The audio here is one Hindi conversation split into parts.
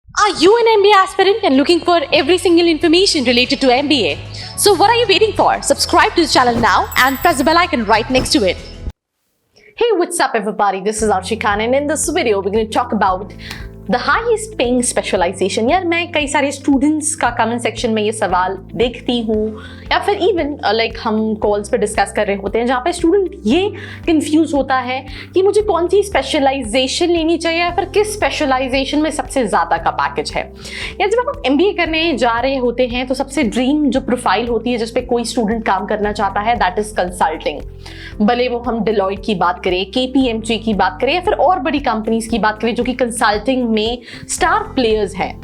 Are you an MBA aspirant and looking for every single information related to MBA? So what are you waiting for? Subscribe to the channel now and press the bell icon right next to it. Hey, what's up everybody? This is Archie Khan and in this video we're going to talk about the highest paying specialization. यार मैं कई सारे स्टूडेंट्स का कमेंट सेक्शन में ये सवाल देखती हूँ या फिर इवन लाइक हम कॉल्स पे डिस्कस कर रहे होते हैं जहाँ पे स्टूडेंट ये कंफ्यूज होता है कि मुझे कौन सी स्पेशलाइजेशन लेनी चाहिए या फिर किस स्पेशलाइजेशन में सबसे ज़्यादा का पैकेज है। या जब आप MBA करने जा रहे होते हैं तो सबसे ड्रीम जो प्रोफाइल होती है जिसपे कोई स्टूडेंट काम करना चाहता है दैट इज कंसल्टिंग। भले वो हम डेलॉयट की बात करें, KPMG की बात करें या फिर और बड़ी कंपनीज की बात करें जो कि कंसल्टिंग में स्टार प्लेयर्स हैं,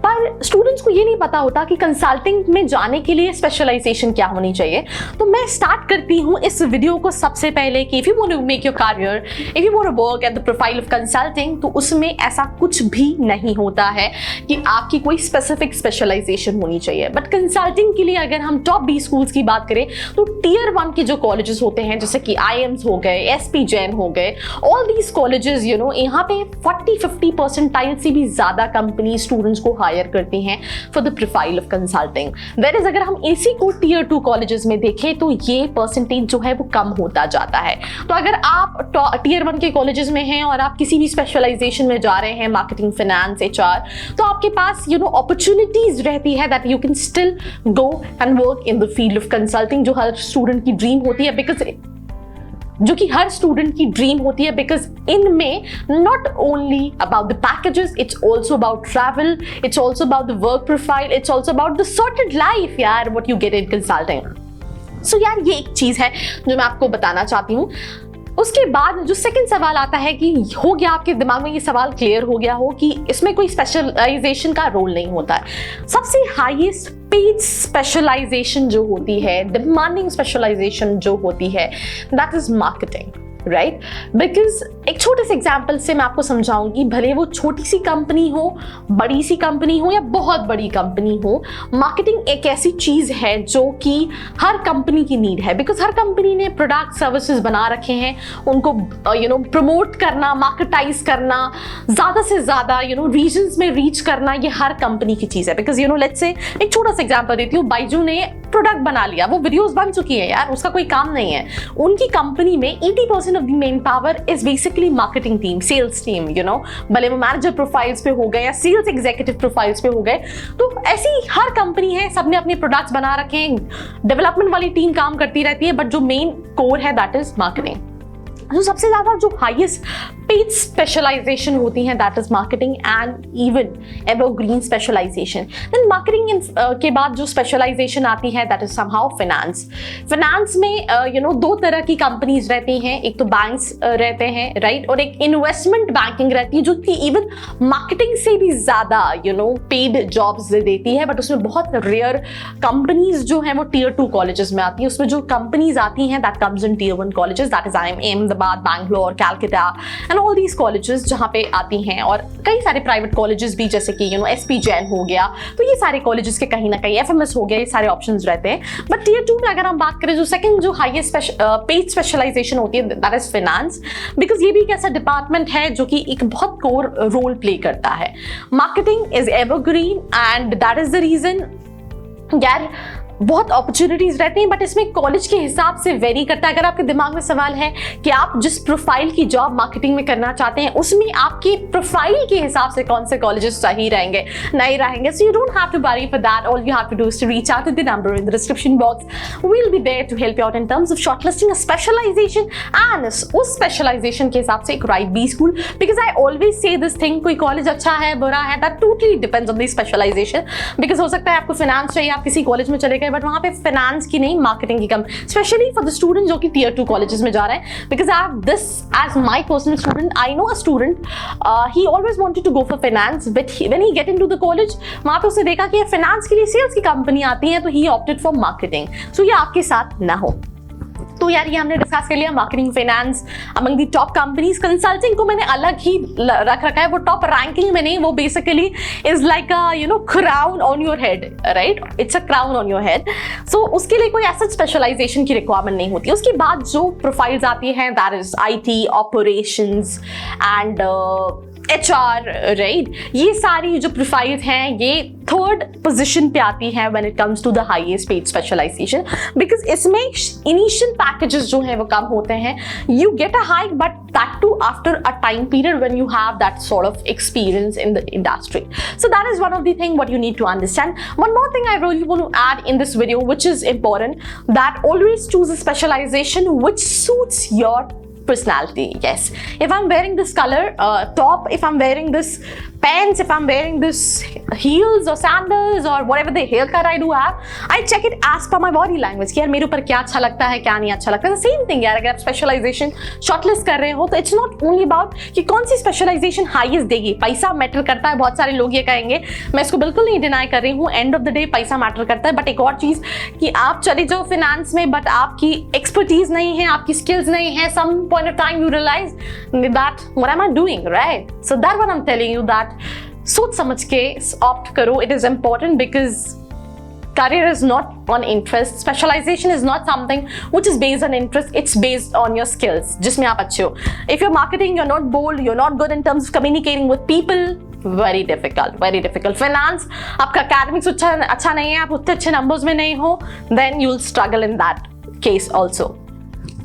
पर स्टूडेंट्स को ये नहीं पता होता कि कंसल्टिंग में जाने के लिए स्पेशलाइजेशन क्या होनी चाहिए। तो मैं स्टार्ट करती हूँ इस वीडियो को सबसे पहले कि if you want to make your career, if you want to work at the profile of consulting, तो उसमें ऐसा कुछ भी नहीं होता है कि आपकी कोई स्पेसिफिक स्पेशलाइजेशन होनी चाहिए। बट कंसल्टिंग के लिए अगर हम टॉप 20 स्कूल्स की बात करें तो Tier 1 के जो कॉलेजेस होते हैं जैसे कि IIMs हो गए, SP Jain हो गए, ऑल दीज कॉलेजेस यहाँ पे 40-50 परसेंटाइल से भी ज्यादा कंपनी स्टूडेंट्स को हायर करती हैं for the profile of consulting. Whereas अगर हम इसी को Tier 2 कॉलेजेस में देखें तो ये परसेंटेज जो है वो कम होता जाता है। तो अगर आप Tier 1 के कॉलेजेस में हैं और आप किसी भी स्पेशलाइजेशन में जा रहे हैं, मार्केटिंग, फाइनेंस, HR, तो आपके पास अपॉर्चुनिटीज रहती है that you can still go and work in the field of consulting, जो हर स्टूडेंट की ड्रीम होती है बिकॉज इनमें not only about the packages, it's also about travel, it's also about the work profile, it's also about the sorted life यार what you get in consulting. So यार ये एक चीज है जो मैं आपको बताना चाहती हूँ। उसके बाद जो सेकंड सवाल आता है कि हो गया, आपके दिमाग में ये सवाल क्लियर हो गया हो कि इसमें कोई स्पेशलाइजेशन का रोल नहीं होता है। सबसे हाईएस्ट पेड स्पेशलाइजेशन जो होती है, डिमांडिंग स्पेशलाइजेशन जो होती है, that is marketing, right? Because एक छोटे से एग्जाम्पल से मैं आपको समझाऊंगी। भले वो छोटी सी कंपनी हो, बड़ी सी कंपनी हो या बहुत बड़ी कंपनी हो, मार्केटिंग एक ऐसी चीज है जो कि हर कंपनी की नीड है। बिकॉज हर कंपनी ने प्रोडक्ट सर्विसेज बना रखे हैं, उनको प्रमोट करना, मार्केटाइज करना, ज्यादा से ज्यादा रीजन्स में रीच करना, ये हर कंपनी की चीज है। बिकॉज लेट्स से एक छोटा सा एग्जाम्पल देती हूँ, बाइजू ने प्रोडक्ट बना लिया, वो वीडियोस बन चुकी है यार, उसका कोई काम नहीं है। उनकी कंपनी में 80% of the manpower is basically marketing team, sales team, भले वो मैनेजर प्रोफाइल्स पे हो गए या सेल्स एग्जीक्यूटिव प्रोफाइल्स पे हो गए। तो ऐसी हर कंपनी है, सबने अपने प्रोडक्ट्स बना रखे हैं, डेवलपमेंट वाली टीम काम करती रहती है, बट जो मेन कोर है दैट इज मार्केटिंग। जो सबसे ज्यादा जो हाईएस्ट पेड स्पेशलाइजेशन होती है that is marketing and even evergreen specialisation. Then marketing के बाद जो स्पेशलाइजेशन आती है that is somehow finance. Finance में दो तरह की कंपनीज रहती हैं, एक तो बैंक्स रहते हैं, राइट, और एक इन्वेस्टमेंट बैंकिंग रहती है जो कि इवन मार्केटिंग से भी ज्यादा पेड जॉब्स देती है। बट उसमें बहुत रेयर कंपनीज जो हैं वो Tier 2 कॉलेजेस में आती है। उसमें जो कंपनीज आती हैं that comes in Tier 1 colleges, that is IIM, Bangalore, Calcutta and all these colleges जहाँ पे आती हैं, और कई सारे प्राइवेट कॉलेजेस भी जैसे कि SP Jain हो गया। तो ये सारे कॉलेजेस के कहीं ना कहीं FMS हो गया, ये सारे ऑप्शंस रहते हैं। बट Tier 2 में अगर हम बात करें जो सेकंड जो हाईएस्ट पेड स्पेशलाइजेशन होती है दैट इज फाइनेंस। बिकॉज ये भी एक ऐसा डिपार्टमेंट है जो कि एक बहुत कोर रोल प्ले करता है। Marketing is evergreen and that is the reason यार बहुत अपॉर्चुनिटीज रहती हैं, बट इसमें कॉलेज के हिसाब से वेरी करता है। अगर आपके दिमाग में सवाल है कि आप जिस प्रोफाइल की जॉब मार्केटिंग में करना चाहते हैं उसमें आपके प्रोफाइल के हिसाब से कौन से कॉलेजेस सही रहेंगे, नहीं रहेंगे, so you don't have to worry for that. All you have to do is to reach out to the number in the description box. We will be there to help you out in terms of shortlisting a specialisation and उस स्पेशलाइजेशन के हिसाब से एक right B school. Because I always say this thing, कोई कॉलेज अच्छा है, बुरा है, that totally depends on the specialisation. Because हो सकता है आपको फाइनेंस चाहिए, आप किसी कॉलेज में चले गए, बट वहां पे फाइनेंस की नहीं, मार्केटिंग की कम, स्पेशली फॉर द स्टूडेंट जो कि Tier 2 कॉलेजेस में जा रहे हैं। Because I have this as my personal student, I know a student, he always wanted to go for finance, but when he get into the college वहां पे उसने देखा कि फाइनेंस के लिए सेल्स की कंपनी आती है, तो ही ऑप्टेड फॉर मार्केटिंग। सो ये आपके साथ ना हो। तो यार ये हमने डिस्कस कर लिया marketing, finance among the top companies. Consulting को मैंने अलग ही रख रखा है, वो टॉप रैंकिंग में नहीं, वो basically is like a crown on your head, right, it's a crown on your head. So उसके लिए कोई ऐसा स्पेशलाइजेशन की रिक्वायरमेंट नहीं होती। उसके बाद जो प्रोफाइल्स आती हैं that is IT, operations and HR, right, ये सारी जो प्रोफाइल्स हैं ये थर्ड पोजीशन पे आती है when it comes to the highest paid specialisation, because इसमें इनिशियल पैकेजेस जो है वो कम होते हैं. You get a hike but that too after a time period when you have that sort of experience in the industry. So that is one of the thing what you need to understand. One more thing I really want to add in this video which is important, that always choose a specialisation which suits your personality. Yes, if I'm wearing this color top, if I'm wearing this pants, if I'm wearing this heels or sandals or whatever the haircut I do have, I check it as per my body language कि यार मेरे ऊपर क्या अच्छा लगता है क्या नहीं अच्छा लगता है. सेम थिंग यार, अगर आप स्पेशलाइजेशन शॉर्टलिस्ट कर रहे हो तो इट्स नॉट ओनली अबाउट कि कौन सी स्पेशलाइजेशन हाईएस्ट देगी. पैसा मैटर करता है, बहुत सारे लोग ये कहेंगे, मैं इसको बिल्कुल नहीं डिनाई कर रही हूँ, एंड ऑफ द डे पैसा मैटर करता है. बट एक और चीज कि आप चले जाओ फिनेंस में बट आपकी एक्सपर्टीज नहीं है, आपकी स्किल्स नहीं है, सम point of time you realize that what am I doing, right? So that's what I'm telling you, that सोच समझ के opt करो. It is important because career is not on interest. Specialization is not something which is based on interest. It's based on your skills, जिसमें आप अच्छे हो. If you're marketing, you're not bold, you're not good in terms of communicating with people, very difficult, very difficult. Finance, आपका academics अच्छा नहीं है, आप उतने अच्छे numbers में नहीं हो, then you'll struggle in that case also.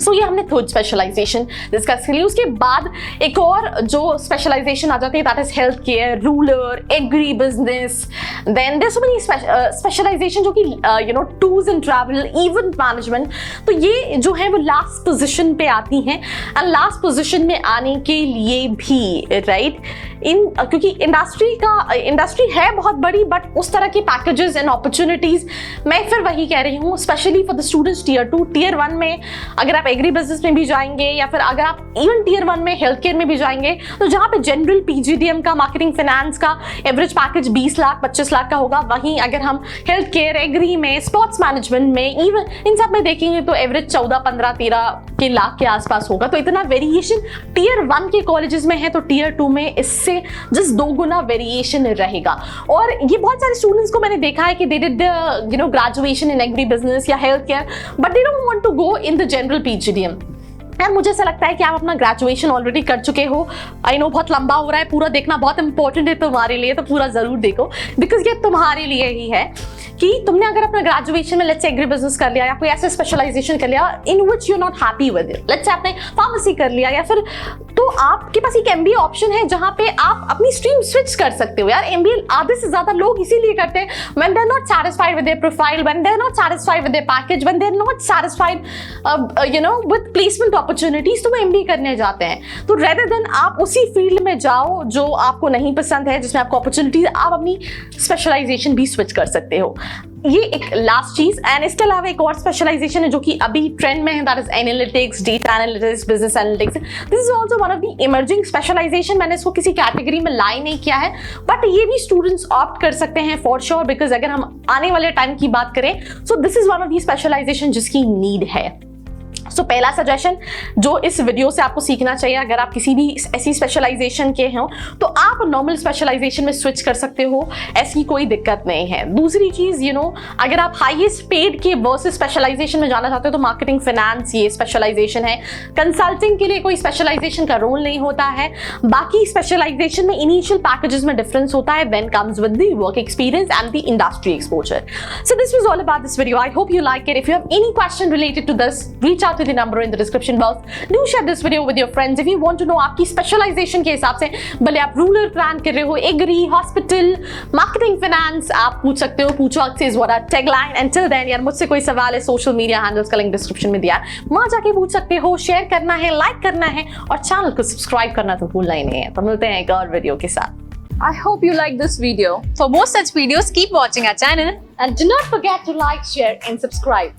सो ये हमने थर्ड स्पेशलाइजेशन डिस्कस की. उसके बाद एक और जो स्पेशलाइजेशन आ जाती है that is health care, rural, agri business. Then there so many specialisation जो कि you know tours and travel, event management. तो ये जो है वो लास्ट पोजीशन पे आती हैं. एंड लास्ट पोजीशन में आने के लिए भी राइट क्योंकि इंडस्ट्री है बहुत बड़ी बट उस तरह की पैकेजेस एंड अपॉर्चुनिटीज मैं फिर वही कह रही हूँ specially for the students tier 2, tier 1 में अगर आप एग्री बिजनेस में भी जाएंगे या फिर अगर आप इवन टियर 1 में हेल्थ केयर में भी जाएंगे तो जहाँ पे जनरल PGDM का, मार्केटिंग फाइनेंस का एवरेज पैकेज 20 लाख 25 लाख का होगा, वहीं अगर हम हेल्थ केयर, एग्री में, स्पोर्ट्स मैनेजमेंट में, इवन इन सब में देखेंगे तो एवरेज 14, 15, 13 के लाख के आसपास होगा. तो इतना वेरिएशन टियर 1 के कॉलेजेस में है तो टियर 2 में इससे जस्ट 2 गुना वेरिएशन रहेगा. और ये बहुत सारे स्टूडेंट्स को मैंने देखा है कि they did you know graduation in agri business या health care but they don't want to go in the general PGDM. यार मुझे ऐसा लगता है कि आप अपना ग्रेजुएशन ऑलरेडी कर चुके हो. आई नो बहुत लंबा हो रहा है, पूरा देखना बहुत इंपॉर्टेंट है तुम्हारे लिए, तो पूरा जरूर देखो बिकॉज ये तुम्हारे लिए ही है कि तुमने अगर अपना ग्रेजुएशन में लेट्स से एग्री बिजनेस कर लिया या कोई ऐसे स्पेशलाइजेशन कर लिया in which you not happy with it, let's say आपने फार्मेसी कर लिया या फिर, तो आपके पास एक MBA ऑप्शन है जहां पे आप अपनी स्ट्रीम स्विच कर सकते हो. यार MBA आधे से ज्यादा लोग इसीलिए करते हैं when they're not satisfied with their profile, when they're not satisfied with their package, when they're not satisfied you know with placement opportunities, तो वो MBA करने जाते हैं. तो rather than आप उसी फील्ड में जाओ जो आपको नहीं पसंद है, जिसमें आपको अपॉर्चुनिटीज, आप अपनी स्पेशलाइजेशन भी स्विच कर सकते हो. ये एक लास्ट चीज. एंड इसके अलावा एक और स्पेशलाइजेशन है जो कि अभी ट्रेंड में है, that is analytics, data analytics, business analytics. This is also one of the emerging specialisation. मैंने इसको किसी कैटेगरी में लाई नहीं किया है बट ये भी स्टूडेंट्स ऑप्ट कर सकते हैं फॉर श्योर बिकॉज अगर हम आने वाले टाइम की बात करें so this is one of the specialisation जिसकी नीड है. सो पहला सजेशन जो इस वीडियो से आपको सीखना चाहिए, अगर आप किसी भी ऐसी स्पेशलाइजेशन के हो तो आप नॉर्मल स्पेशलाइजेशन में स्विच कर सकते हो, ऐसी कोई दिक्कत नहीं है. दूसरी चीज यू नो अगर आप हाईएस्ट पेड के वर्सेस स्पेशलाइजेशन में जाना चाहते हो तो मार्केटिंग फाइनेंस ये स्पेशलाइजेशन है. कंसल्टिंग के लिए कोई स्पेशलाइजेशन का रोल नहीं होता है. बाकी स्पेशलाइजेशन में इनिशियल पैकेजेस में डिफरेंस होता है when comes with the work experience and the industry exposure. So this was all about this video. I hope you like it. If you have any question related to this, reach out to the number in the description box. Do share this video with your friends if you want to know आपकी स्पेशलाइजेशन के हिसाब से, भले आप रूरल प्लान कर रहे हो, एग्री, हॉस्पिटल, मार्केटिंग फाइनेंस, आप पूछ सकते हो. पूछो access what are tagline. Until then यार मुझसे कोई सवाल है, सोशल मीडिया हैंडल्स का लिंक डिस्क्रिप्शन में दिया, वहां जाके पूछ सकते हो. शेयर करना है, लाइक करना है और चैनल को सब्सक्राइब करना तो भूलना ही नहीं है. तो मिलते हैं एक और वीडियो के साथ. I hope you like this video. For more such videos, keep watching our channel And do not forget to like, share and subscribe.